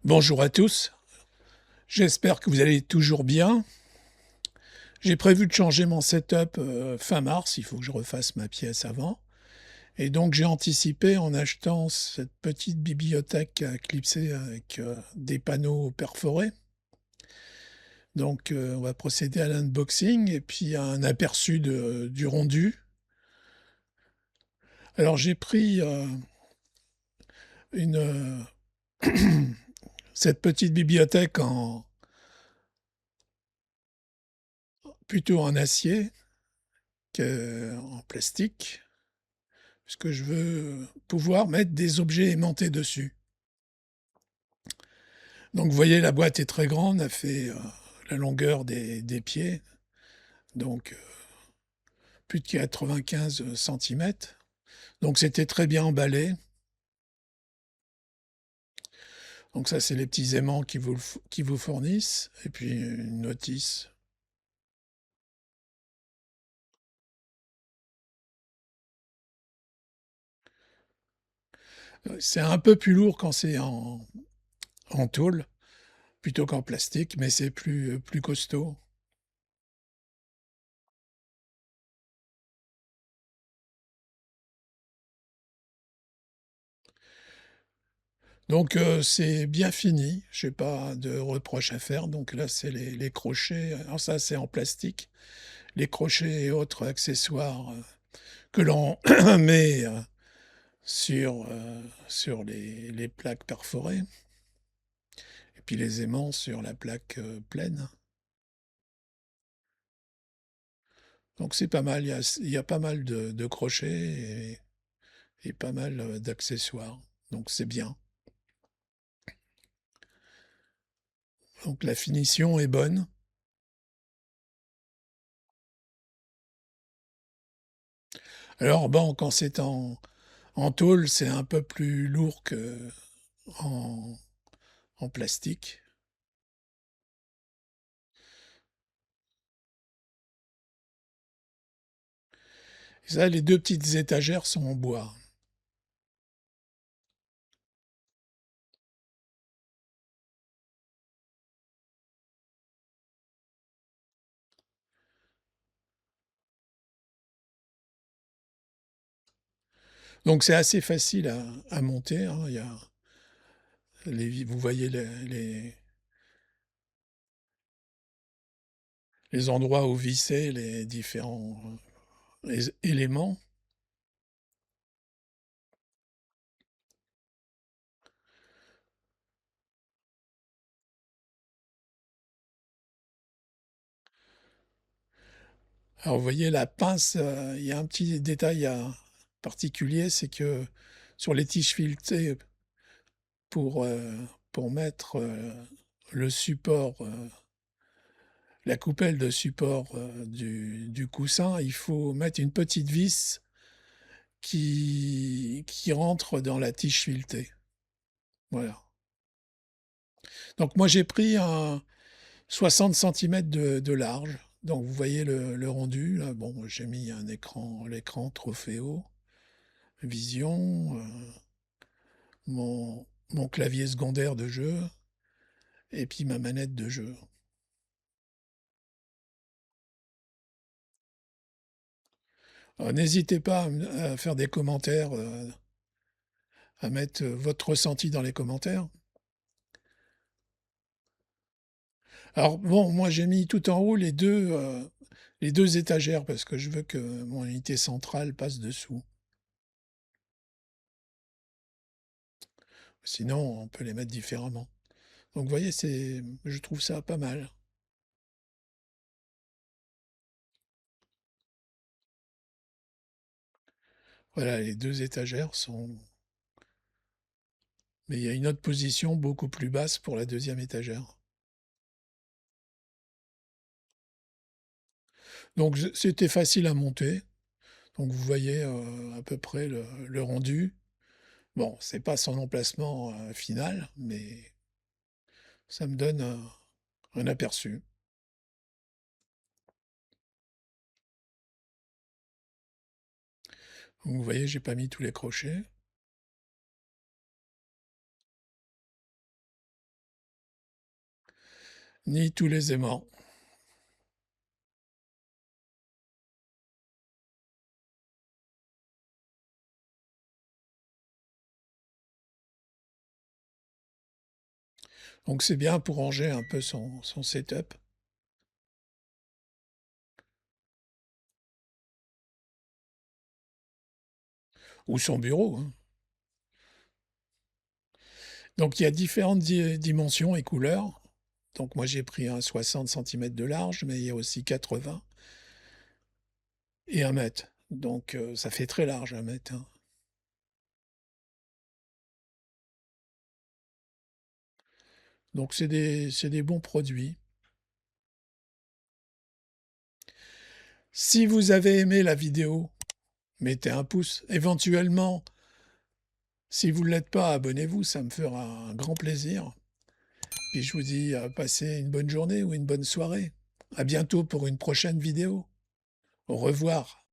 Bonjour à tous, j'espère que vous allez toujours bien. J'ai prévu de changer mon setup fin mars, il faut que je refasse ma pièce avant. Et donc j'ai anticipé en achetant cette petite bibliothèque à clipser avec des panneaux perforés. Donc on va procéder à l'unboxing et puis à un aperçu du rendu. Alors j'ai pris une, cette petite bibliothèque plutôt en acier qu'en plastique, puisque je veux pouvoir mettre des objets aimantés dessus. Donc vous voyez, la boîte est très grande, elle fait la longueur des pieds, donc plus de 95 centimètres. Donc c'était très bien emballé. Donc ça, c'est les petits aimants qui vous fournissent. Et puis une notice. C'est un peu plus lourd quand c'est en tôle, plutôt qu'en plastique, mais c'est plus costaud. Donc c'est bien fini, je n'ai pas de reproche à faire. Donc là, c'est les crochets. Alors ça, c'est en plastique. Les crochets et autres accessoires que l'on met sur les plaques perforées. Et puis les aimants sur la plaque pleine. Donc c'est pas mal, il y a pas mal de crochets et pas mal d'accessoires. Donc c'est bien. Donc la finition est bonne. Alors bon, quand c'est en tôle, c'est un peu plus lourd que en, en plastique. Et ça, les deux petites étagères sont en bois. Donc c'est assez facile à monter, hein. Il y a vous voyez les endroits où visser les différents éléments. Alors vous voyez la pince, il y a un petit détail particulier, c'est que sur les tiges filetées pour, pour mettre le support, la coupelle de support du coussin, il faut mettre une petite vis qui rentre dans la tige filetée. Voilà. Donc moi j'ai pris un 60 centimètres de large. Donc vous voyez le rendu. Là. Bon, j'ai mis un écran, l'écran Trofeo, Vision, mon clavier secondaire de jeu et puis ma manette de jeu. N'hésitez pas à faire des commentaires, à mettre votre ressenti dans les commentaires. Alors bon, moi j'ai mis tout en haut les deux étagères parce que je veux que mon unité centrale passe dessous. Sinon, on peut les mettre différemment. Donc vous voyez, je trouve ça pas mal. Voilà, les deux étagères sont... Mais il y a une autre position beaucoup plus basse pour la deuxième étagère. Donc c'était facile à monter. Donc vous voyez à peu près le rendu. Bon, c'est pas son emplacement final, mais ça me donne un aperçu. Donc, vous voyez, j'ai pas mis tous les crochets. ni tous les aimants. Donc c'est bien pour ranger un peu son setup. Ou son bureau, hein. Donc il y a différentes dimensions et couleurs. Donc moi j'ai pris un 60 cm de large, mais il y a aussi 80 et 1 mètre. Donc ça fait très large 1 mètre, hein. Donc c'est des bons produits. Si vous avez aimé la vidéo, mettez un pouce. Éventuellement, si vous ne l'êtes pas, abonnez-vous, ça me fera un grand plaisir. Et je vous dis passez une bonne journée ou une bonne soirée. À bientôt pour une prochaine vidéo. Au revoir.